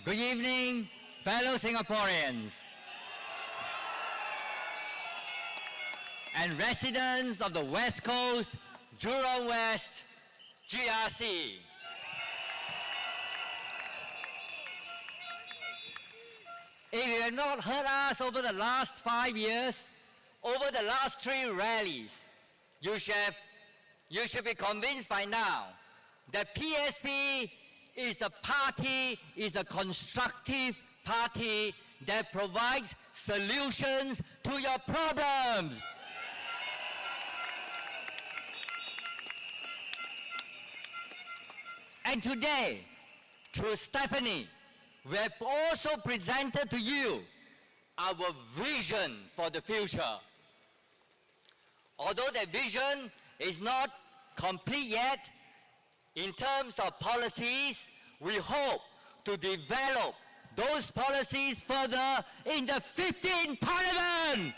Good evening, fellow Singaporeans and residents of the West Coast, Jurong West, GRC. If you have not heard us over the last 5 years, over the last 3 rallies, you should be convinced by now that PSP is a party, is a constructive party that provides solutions to your problems. And today, through Stephanie, we have also presented to you our vision for the future. Although that vision is not complete yet, in terms of policies, we hope to develop those policies further in the 15th Parliament.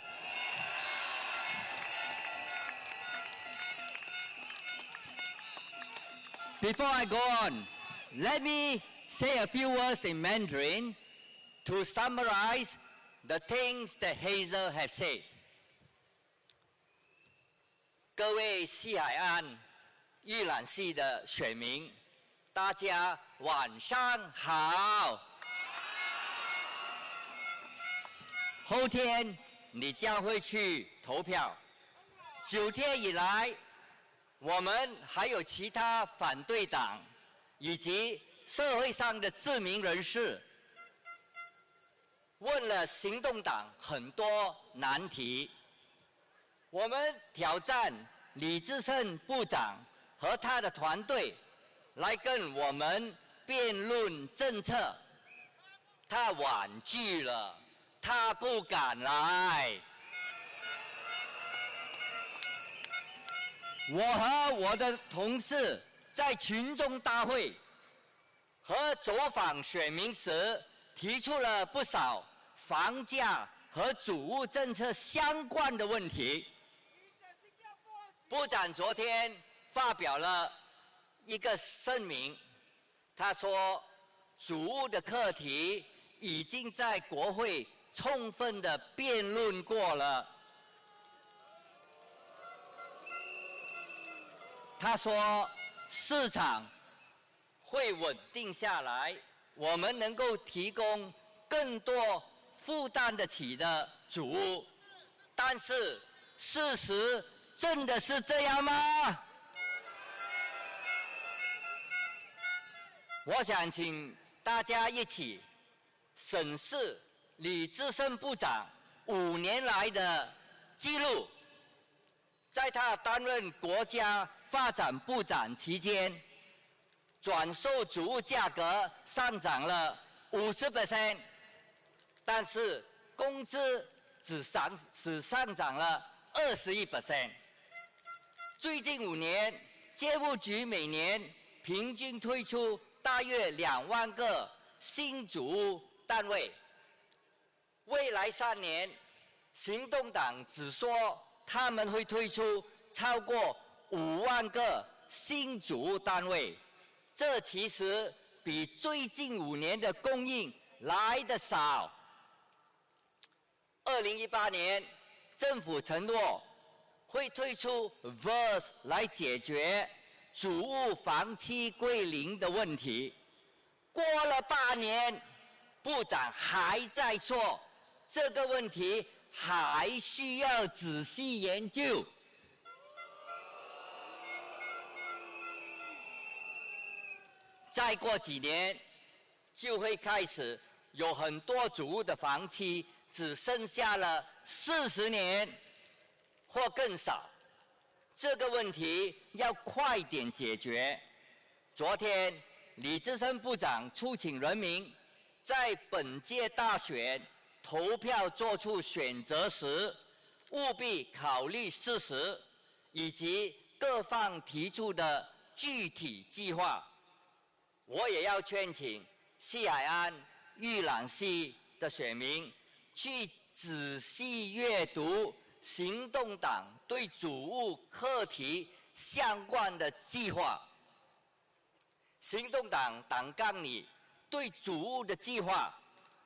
Before I go on, let me say a few words in Mandarin to summarize the things that Hazel has said. 各位西海岸预览系的选民，大家晚上好。后天你将会去投票。9天以来，我们还有其他反对党以及社会上的知名人士，问了行动党很多难题。我们挑战李志胜部长和他的团队来跟我们辩论政策，他婉拒了，他不敢来。我和我的同事在群众大会和走访选民时，提出了不少房价和主屋政策相关的问题。部长昨天发表了一个声明，他说主屋的课题已经在国会充分的辩论过了。他说市场会稳定下来，我们能够提供更多负担得起的主屋，但是事实真的是这样吗？我想请大家一起审视李志胜部长5年来的记录。在他担任国家发展部长期间，转售主屋价格上涨了50%，但是工资只上涨了21%。最近5年，街务局每年平均推出大约2万个新主屋单位。未来3年，行动党只说他们会推出超过5万个新主屋单位，这其实比最近5年的供应来得少。2018年，政府承诺会推出 VERS 来解决主屋房期归零的问题。过了8年，部长还在说这个问题还需要仔细研究。再过几年，就会开始有很多主屋的房期只剩下了40年或更少。这个问题要快点解决。昨天，李志胜部长促请人民在本届大选投票做出选择时，务必考虑事实以及各方提出的具体计划。我也要劝请西海岸预览系的选民去仔细阅读行动党对主屋课题相关的计划。行动党党纲里对主务的计划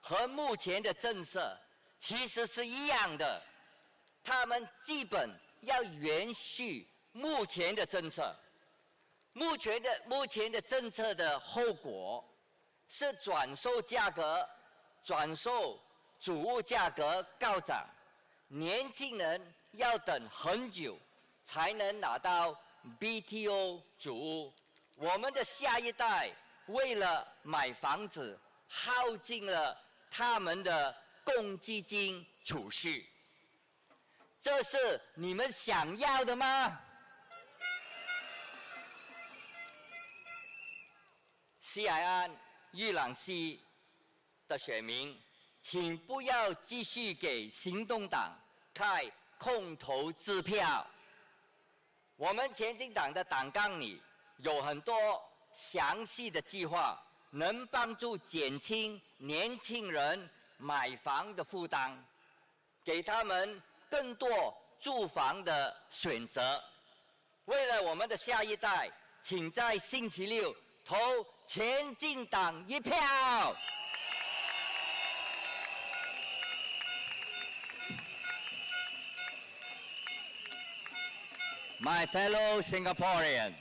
和目前的政策其实是一样的，他们基本要延续目前的政策。目前的政策的后果是转售主物价格高涨，年轻人要等很久才能拿到 BTO 主屋。我们的下一代为了买房子，耗尽了他们的公积金储蓄，这是你们想要的吗？西海岸玉朗西的选民，请不要继续给行动党开空头支票。我们前进党的党纲里有很多详细的计划，能帮助减轻年轻人买房的负担，给他们更多住房的选择。为了我们的下一代，请在星期六投前进党一票。My fellow Singaporeans,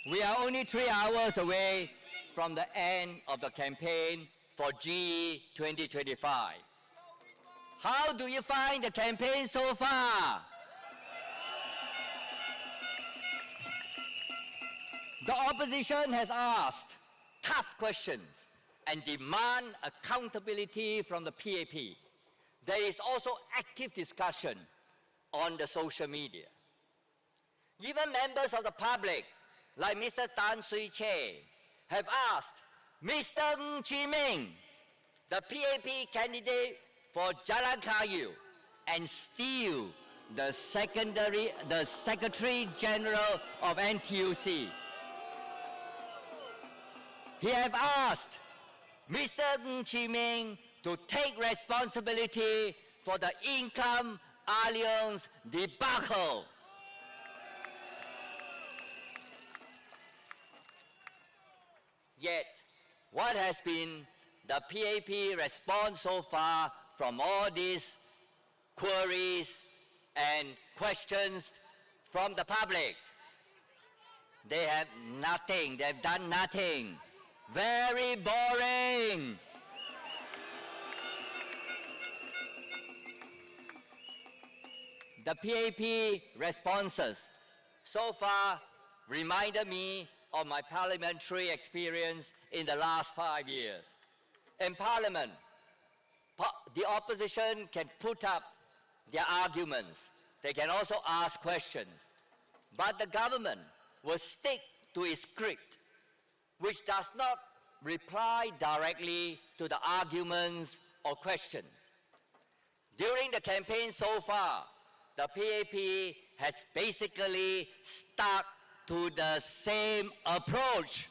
we are only 3 hours away from the end of the campaign for GE 2025. How do you find the campaign so far? The opposition has asked tough questions and demand accountability from the PAP. There is also active discussion on the social media. Even members of the public, like Mr. Tan Sui Che, have asked Mr. Ng Chi Ming, the PAP candidate for Jalan Kayu, and still the Secretary General of NTUC. He have asked Mr. Ng Chi Ming to take responsibility for the income alliance debacle. Yet, what has been the PAP response so far from all these queries and questions from the public? They have nothing, they've done nothing. Very boring. The PAP responses so far reminded me of my parliamentary experience in the last 5 years. In Parliament, the opposition can put up their arguments. They can also ask questions. But the government will stick to its script, which does not reply directly to the arguments or questions. During the campaign so far, the PAP has basically stuck to the same approach.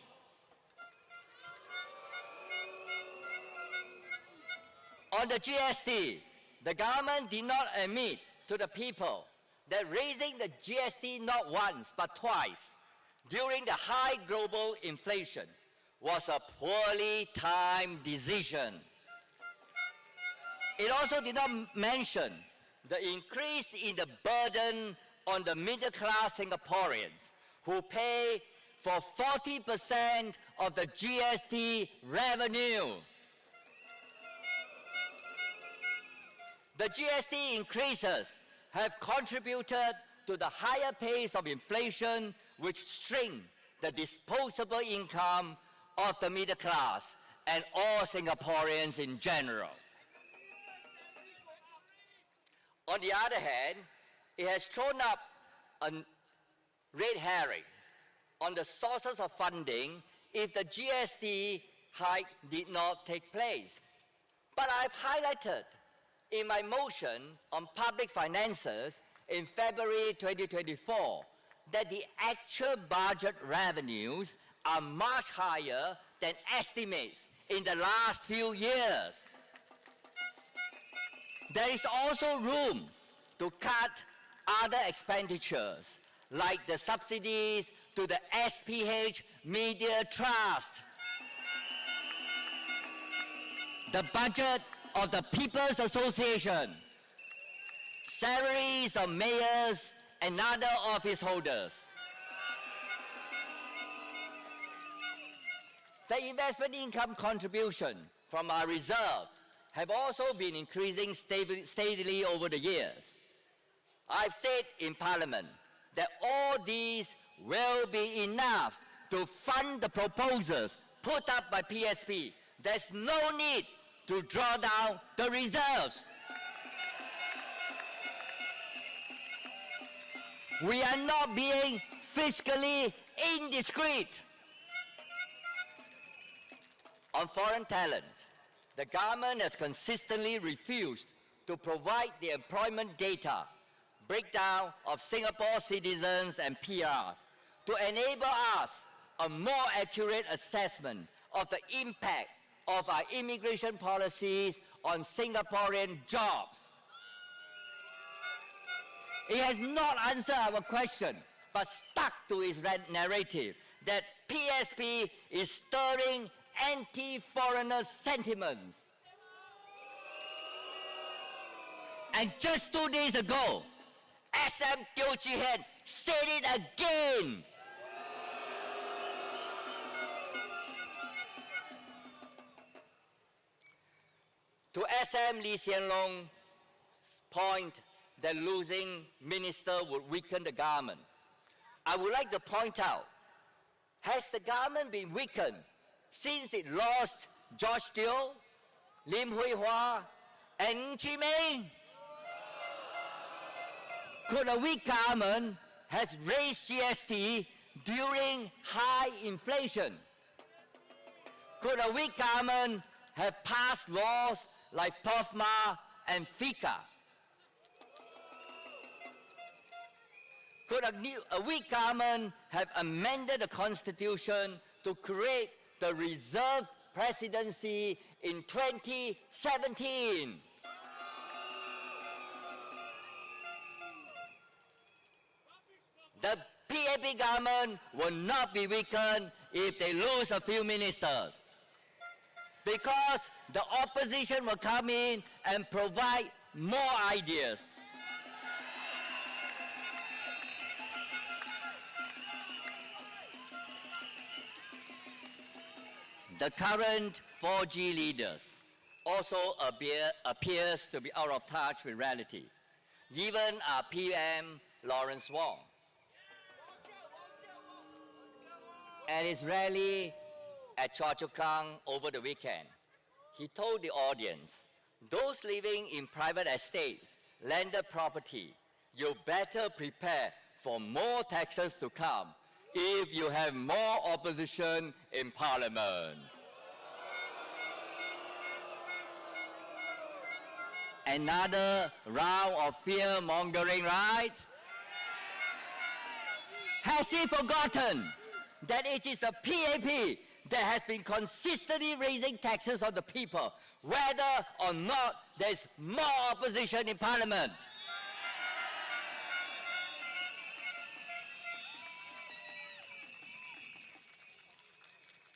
On the GST, the government did not admit to the people that raising the GST not once but twice during the high global inflation was a poorly timed decision. It also did not mention the increase in the burden on the middle-class Singaporeans who pay for 40% of the GST revenue. The GST increases have contributed to the higher pace of inflation, which strained the disposable income of the middle class and all Singaporeans in general. On the other hand, it has thrown up a red herring on the sources of funding if the GST hike did not take place. But I've highlighted in my motion on public finances in February 2024 that the actual budget revenues are much higher than estimates in the last few years. There is also room to cut other expenditures, like the subsidies to to the SPH Media Trust. The budget of the People's Association, salaries of mayors and other office holders. The investment income contribution from our reserve have also been increasing steadily over the years. I've said in Parliament that all these will be enough to fund the proposals put up by PSP. There's no need to draw down the reserves. We are not being fiscally indiscreet. On foreign talent, the government has consistently refused to provide the employment data breakdown of Singapore citizens and PRs to enable us a more accurate assessment of the impact of our immigration policies on Singaporean jobs. It has not answered our question, but stuck to its narrative that PSP is stirring anti-foreigner sentiments. And just 2 days ago, SM Teo Chee Hean said it again. To SM Lee Hsien Loong's point that losing minister would weaken the government, I would like to point out, has the government been weakened since it lost George Teo, Lim Hui Hua, and Ng Chee Meng? Could a weak government has raised GST during high inflation? Could a weak government have passed laws like POFMA and FICA? Could a weak government have amended the Constitution to create the reserve presidency in 2017? The PAP government will not be weakened if they lose a few ministers, because the opposition will come in and provide more ideas. The current 4G leaders also appears to be out of touch with reality. Even our PM, Lawrence Wong, at his rally at Choa Chu Kang over the weekend, he told the audience, those living in private estates, landed property, you better prepare for more taxes to come if you have more opposition in Parliament. Another round of fear-mongering, right? Has he forgotten that it is the PAP that has been consistently raising taxes on the people, whether or not there's more opposition in Parliament?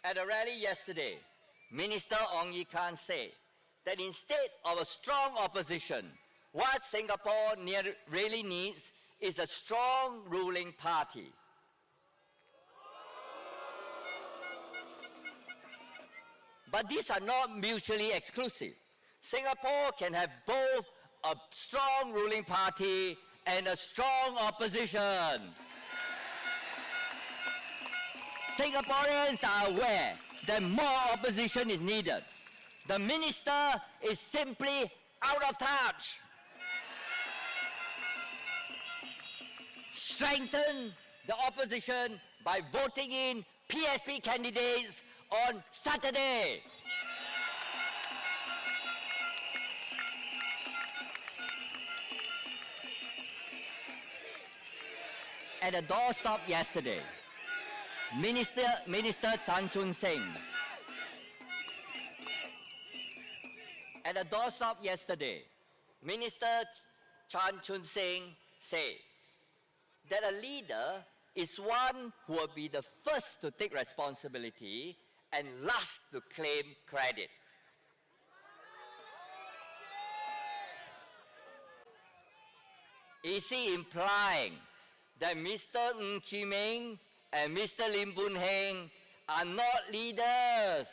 At a rally yesterday, Minister Ong Ye Kung said that instead of a strong opposition, what Singapore really needs is a strong ruling party. But these are not mutually exclusive. Singapore can have both a strong ruling party and a strong opposition. Singaporeans are aware that more opposition is needed. The minister is simply out of touch. Strengthen the opposition by voting in PSP candidates on Saturday. At a doorstop yesterday, Minister Chan Chun Sing Minister Chan Chun Sing said that a leader is one who will be the first to take responsibility and last to claim credit. Is he implying that Mr. Ng Chi Meng and Mr. Lim Boon Heng are not leaders?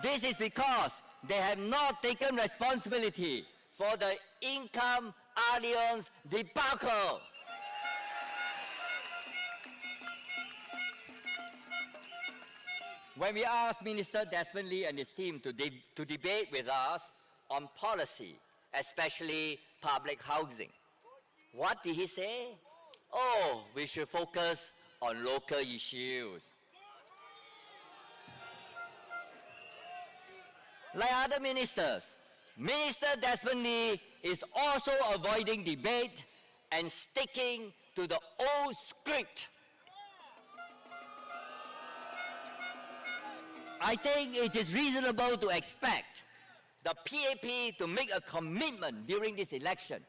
This is because they have not taken responsibility for the income alliance debacle. When we asked Minister Desmond Lee and his team to debate with us on policy, especially public housing, what did he say? Oh, we should focus on local issues. Like other ministers, Minister Desmond Lee is also avoiding debate and sticking to the old script. I think it is reasonable to expect the PAP to make a commitment during this election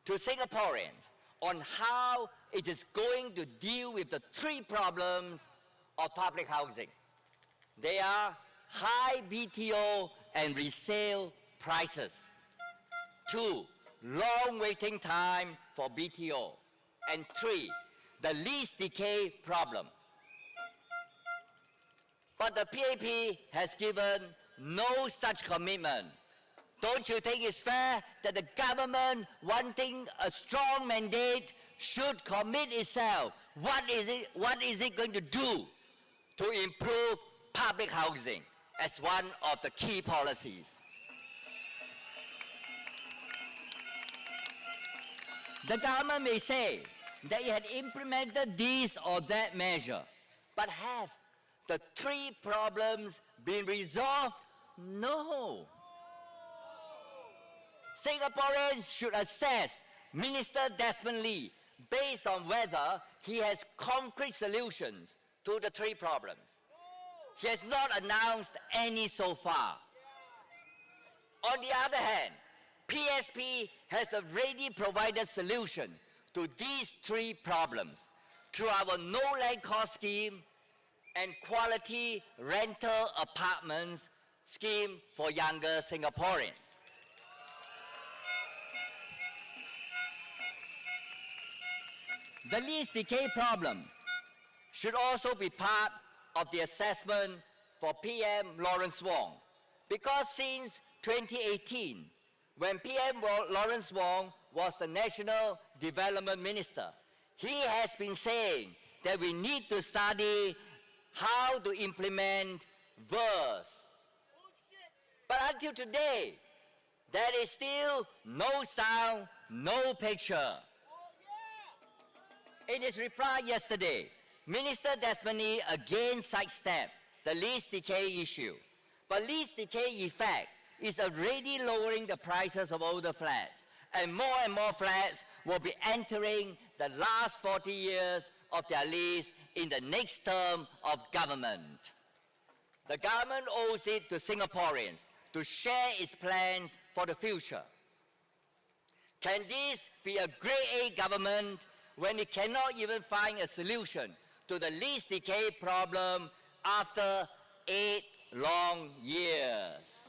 to Singaporeans on how it is going to deal with the three problems of public housing. They are high BTO and resale prices. 2, long waiting time for BTO. And 3, the lease decay problem. But the PAP has given no such commitment. Don't you think it's fair that the government, wanting a strong mandate, should commit itself? What is it going to do to improve public housing as one of the key policies? The government may say that it had implemented this or that measure, but have the three problems been resolved? No. Singaporeans should assess Minister Desmond Lee based on whether he has concrete solutions to the three problems. He has not announced any so far. On the other hand, PSP has already provided solution to these three problems through our no land cost scheme and quality rental apartments scheme for younger Singaporeans. The lease decay problem should also be part of the assessment for PM Lawrence Wong, because since 2018, when PM Lawrence Wong was the National Development Minister, he has been saying that we need to study how to implement VERS. But until today, there is still no sound, no picture. In his reply yesterday, Minister Desmond Lee again sidestepped the lease decay issue. But lease decay effect is already lowering the prices of older flats, and more flats will be entering the last 40 years of their lease in the next term of government. The government owes it to Singaporeans to share its plans for the future. Can this be a grade A government when it cannot even find a solution to the lease decay problem after 8 long years?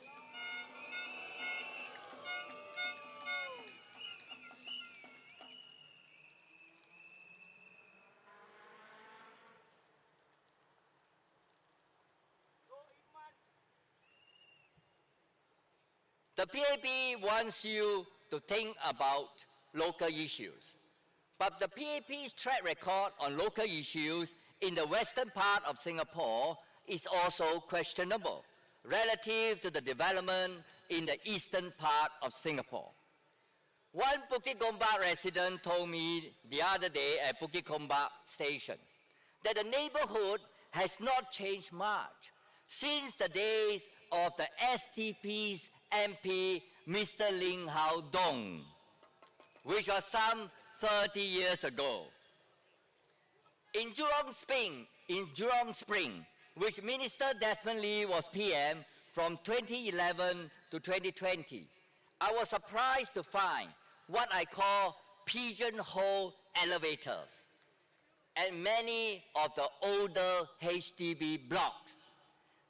The PAP wants you to think about local issues. But the PAP's track record on local issues in the western part of Singapore is also questionable relative to the development in the eastern part of Singapore. One Bukit Gombak resident told me the other day at Bukit Gombak station that the neighborhood has not changed much since the days of the STP's MP, Mr. Ling Hao Dong, which was some 30 years ago. In Jurong Spring, which Minister Desmond Lee was PM from 2011 to 2020, I was surprised to find what I call pigeonhole elevators and many of the older HDB blocks.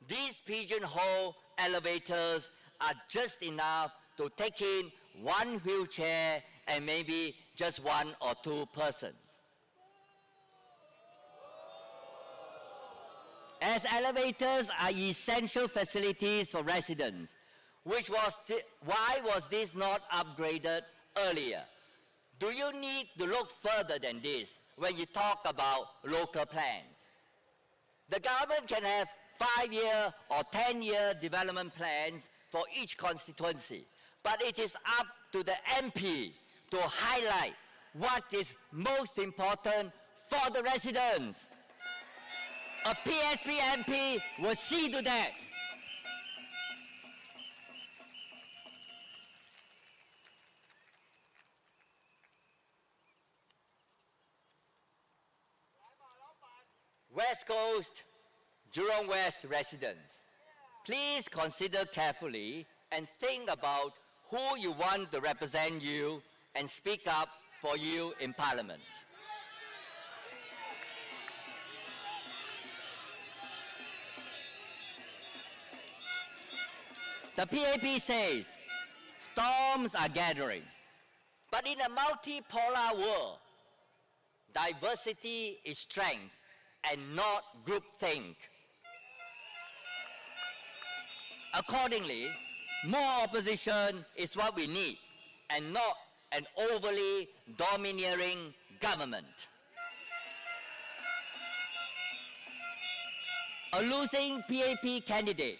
These pigeonhole elevators are just enough to take in one wheelchair and maybe just one or two persons. As elevators are essential facilities for residents, why was this not upgraded earlier? Do you need to look further than this when you talk about local plans? The government can have 5-year or 10-year development plans for each constituency, but it is up to the MP to highlight what is most important for the residents. A PSP MP will see to that. West Coast, Jurong West residents, please consider carefully and think about who you want to represent you and speak up for you in Parliament. The PAP says storms are gathering, but in a multipolar world, diversity is strength and not groupthink. Accordingly, more opposition is what we need and not an overly domineering government. A losing PAP candidate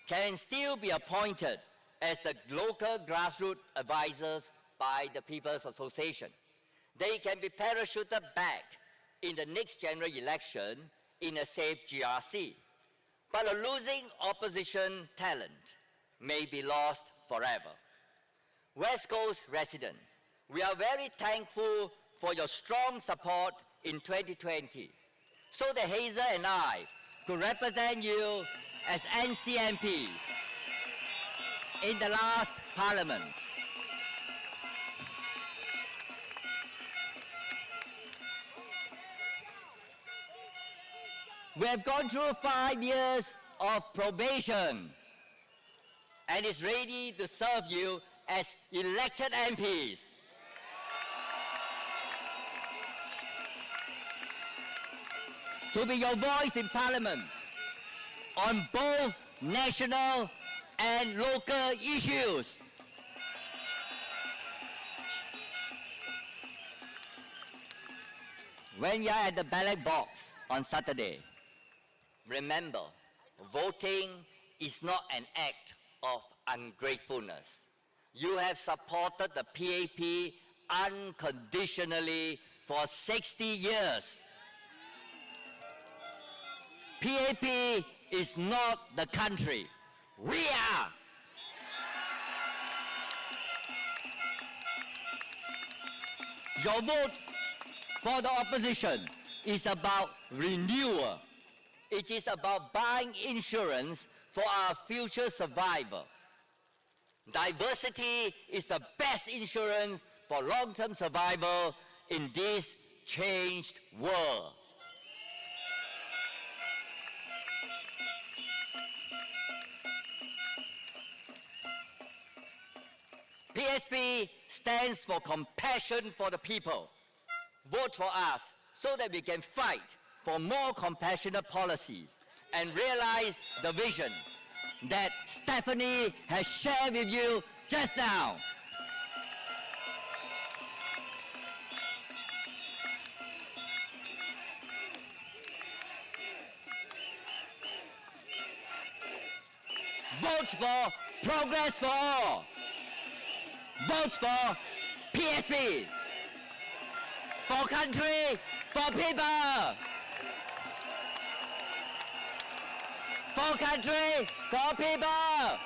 can still be appointed as the local grassroots advisors by the People's Association. They can be parachuted back in the next general election in a safe GRC. But a losing opposition talent may be lost forever. West Coast residents, we are very thankful for your strong support in 2020, so that Hazel and I could represent you as NCMPs in the last Parliament. We have gone through 5 years of probation and is ready to serve you as elected MPs. To be your voice in Parliament on both national and local issues. When you're at the ballot box on Saturday, remember, voting is not an act of ungratefulness. You have supported the PAP unconditionally for 60 years. PAP is not the country. We are. Your vote for the opposition is about renewal. It is about buying insurance for our future survival. Diversity is the best insurance for long-term survival in this changed world. PSP stands for compassion for the people. Vote for us so that we can fight for more compassionate policies and realize the vision that Stephanie has shared with you just now. Vote for Progress for All. Vote for PSP. For country, for people. For country, for people.